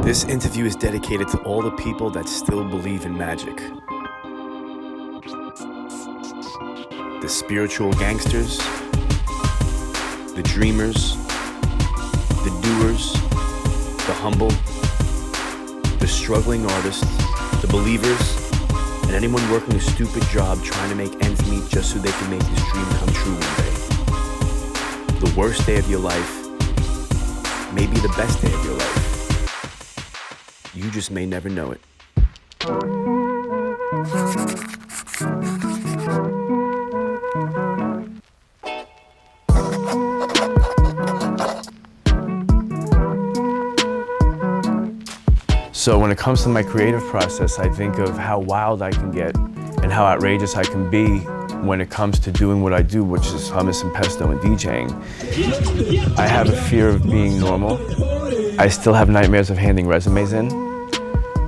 This interview is dedicated to all the people that still believe in magic. The spiritual gangsters, the dreamers, the doers, the humble, the struggling artists, the believers, and anyone working a stupid job trying to make ends meet just so they can make this dream come true one day. The worst day of your life, maybe the best day of your life. You just may never know it. So when it comes to my creative process, I think of how wild I can get and how outrageous I can be when it comes to doing what I do, which is hummus and pesto and DJing. I have a fear of being normal. I still have nightmares of handing resumes in.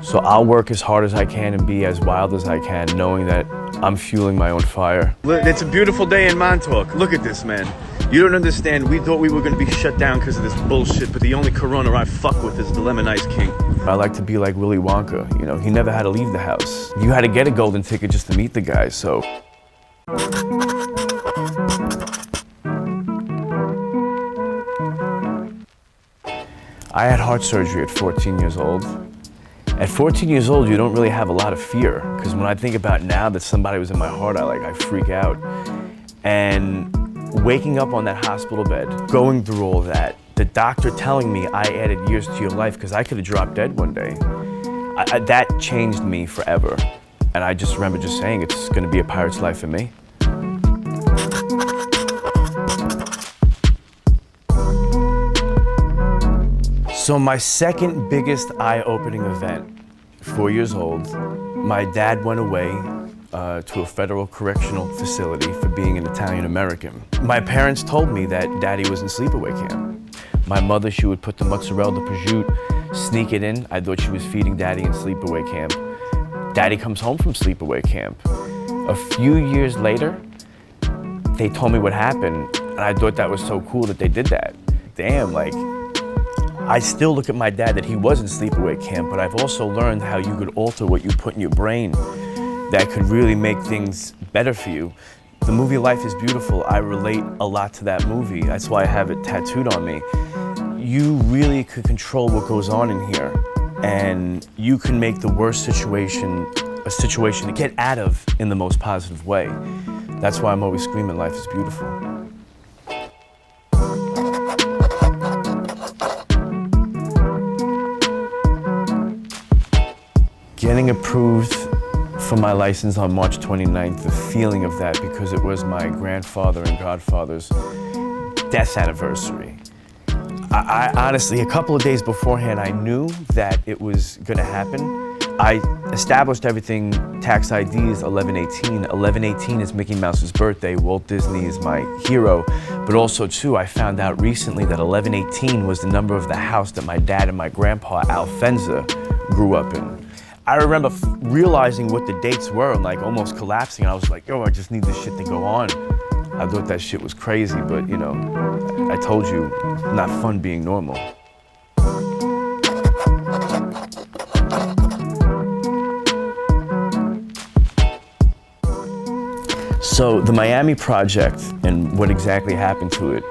So I'll work as hard as I can and be as wild as I can, knowing that I'm fueling my own fire. It's a beautiful day in Montauk. Look at this, man. You don't understand. We thought we were going to be shut down because of this bullshit, but the only Corona I fuck with is the Lemon Ice King. I like to be like Willy Wonka. You know, he never had to leave the house. You had to get a golden ticket just to meet the guy, so. I had heart surgery at 14 years old. At 14 years old, you don't really have a lot of fear, because when I think about now that somebody was in my heart, I freak out. And waking up on that hospital bed, going through all that, the doctor telling me I added years to your life because I could have dropped dead one day, that changed me forever. And I just remember just saying, it's gonna be a pirate's life for me. So my second biggest eye-opening event, 4 years old, my dad went away to a federal correctional facility for being an Italian American. My parents told me that Daddy was in Sleepaway Camp. My mother, she would put the mozzarella prosciutto, sneak it in. I thought she was feeding Daddy in Sleepaway Camp. Daddy comes home from Sleepaway Camp. A few years later, they told me what happened, and I thought that was so cool that they did that. Damn, I still look at my dad that he was in Sleepaway Camp, but I've also learned how you could alter what you put in your brain that could really make things better for you. The movie Life is Beautiful, I relate a lot to that movie. That's why I have it tattooed on me. You really could control what goes on in here, and you can make the worst situation a situation to get out of in the most positive way. That's why I'm always screaming, life is beautiful. Getting approved for my license on March 29th, the feeling of that, because it was my grandfather and godfather's death anniversary. I honestly, a couple of days beforehand, I knew that it was gonna happen. I established everything, tax ID is 11/18. 11/18 is Mickey Mouse's birthday. Walt Disney is my hero. But also too, I found out recently that 11/18 was the number of the house that my dad and my grandpa, Al Fenza, grew up in. I remember realizing what the dates were and almost collapsing. I was like, yo, I just need this shit to go on. I thought that shit was crazy, but you know, I told you, not fun being normal. So the Miami project and what exactly happened to it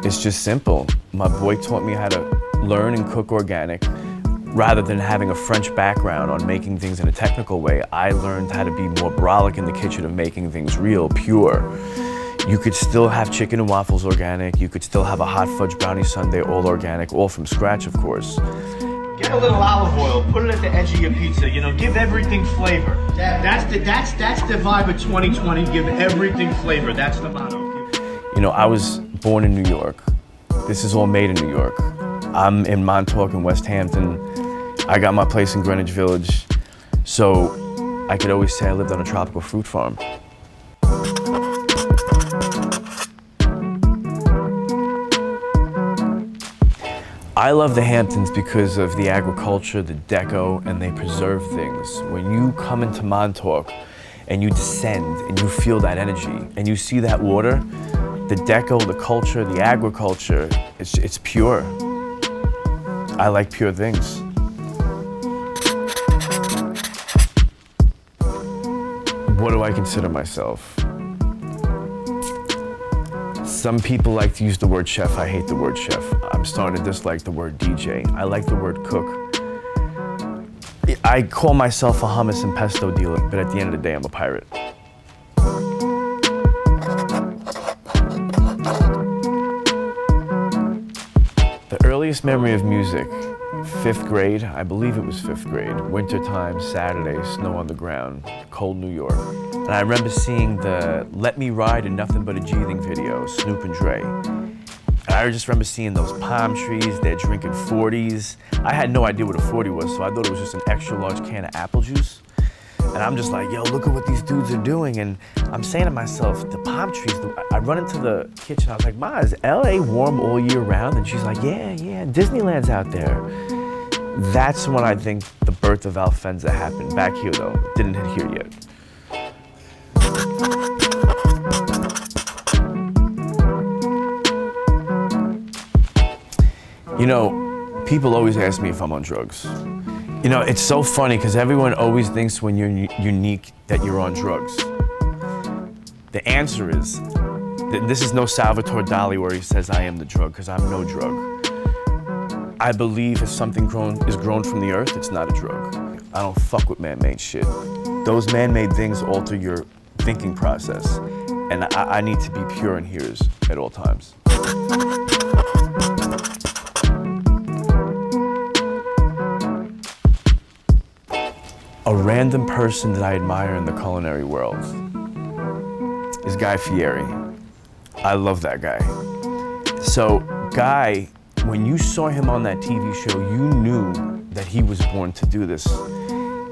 is just simple. My boy taught me how to learn and cook organic. Rather than having a French background on making things in a technical way, I learned how to be more brolic in the kitchen of making things real, pure. You could still have chicken and waffles organic. You could still have a hot fudge brownie sundae, all organic, all from scratch, of course. Get a little olive oil, put it at the edge of your pizza, you know, give everything flavor. That's the vibe of 2020, give everything flavor, that's the motto. You know, I was born in New York. This is all made in New York. I'm in Montauk and West Hampton. I got my place in Greenwich Village, so I could always say I lived on a tropical fruit farm. I love the Hamptons because of the agriculture, the deco, and they preserve things. When you come into Montauk and you descend and you feel that energy and you see that water, the deco, the culture, the agriculture, it's pure. I like pure things. What do I consider myself? Some people like to use the word chef. I hate the word chef. I'm starting to dislike the word DJ. I like the word cook. I call myself a hummus and pesto dealer, but at the end of the day, I'm a pirate. The earliest memory of music, 5th grade, I believe it was 5th grade, wintertime, Saturday, snow on the ground, cold New York. And I remember seeing the Let Me Ride and Nothing But a G-Thing video, Snoop and Dre. And I just remember seeing those palm trees, they're drinking 40s. I had no idea what a 40 was, so I thought it was just an extra large can of apple juice. And I'm just like, yo, look at what these dudes are doing. And I'm saying to myself, the palm trees, I run into the kitchen, I was like, Ma, is LA warm all year round? And she's like, yeah, Disneyland's out there. That's when I think the birth of Fenza happened. Back here though, it didn't hit here yet. You know, people always ask me if I'm on drugs. You know, it's so funny because everyone always thinks when you're unique that you're on drugs. The answer is, this is no Salvatore Dali where he says I am the drug, because I'm no drug. I believe if something is grown from the earth, it's not a drug. I don't fuck with man-made shit. Those man-made things alter your thinking process, and I need to be pure in here at all times. A random person that I admire in the culinary world is Guy Fieri. I love that guy. So Guy, when you saw him on that TV show, you knew that he was born to do this.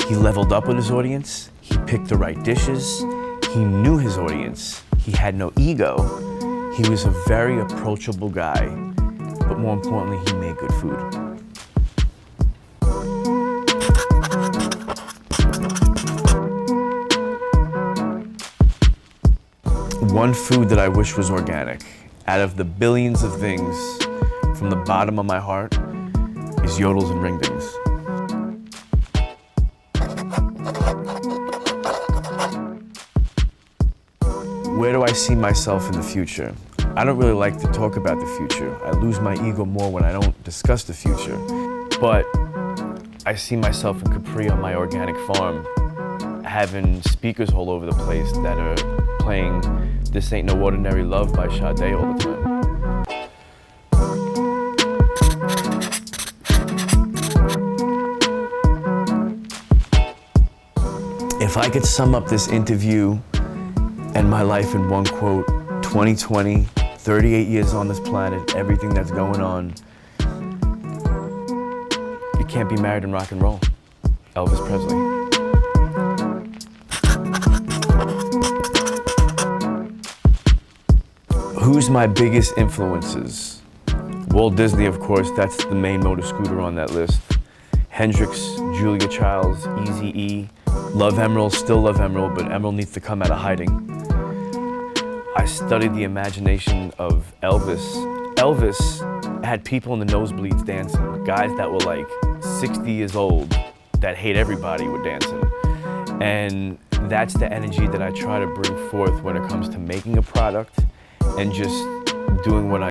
He leveled up with his audience, he picked the right dishes, he knew his audience, he had no ego, he was a very approachable guy, but more importantly, he made good food. One food that I wish was organic, out of the billions of things, from the bottom of my heart, is yodels and ringdings. Where do I see myself in the future? I don't really like to talk about the future. I lose my ego more when I don't discuss the future. But I see myself in Capri on my organic farm, having speakers all over the place that are playing This Ain't No Ordinary Love by Sade all the time. If I could sum up this interview and my life in one quote, 2020, 38 years on this planet, everything that's going on, you can't be married in rock and roll. Elvis Presley. Who's my biggest influences? Walt Disney, of course, that's the main motor scooter on that list. Hendrix, Julia Childs, Eazy-E, love Emerald, still love Emerald, but Emerald needs to come out of hiding. I studied the imagination of Elvis. Elvis had people in the nosebleeds dancing, guys that were like 60 years old that hate everybody were dancing. And that's the energy that I try to bring forth when it comes to making a product and just doing what I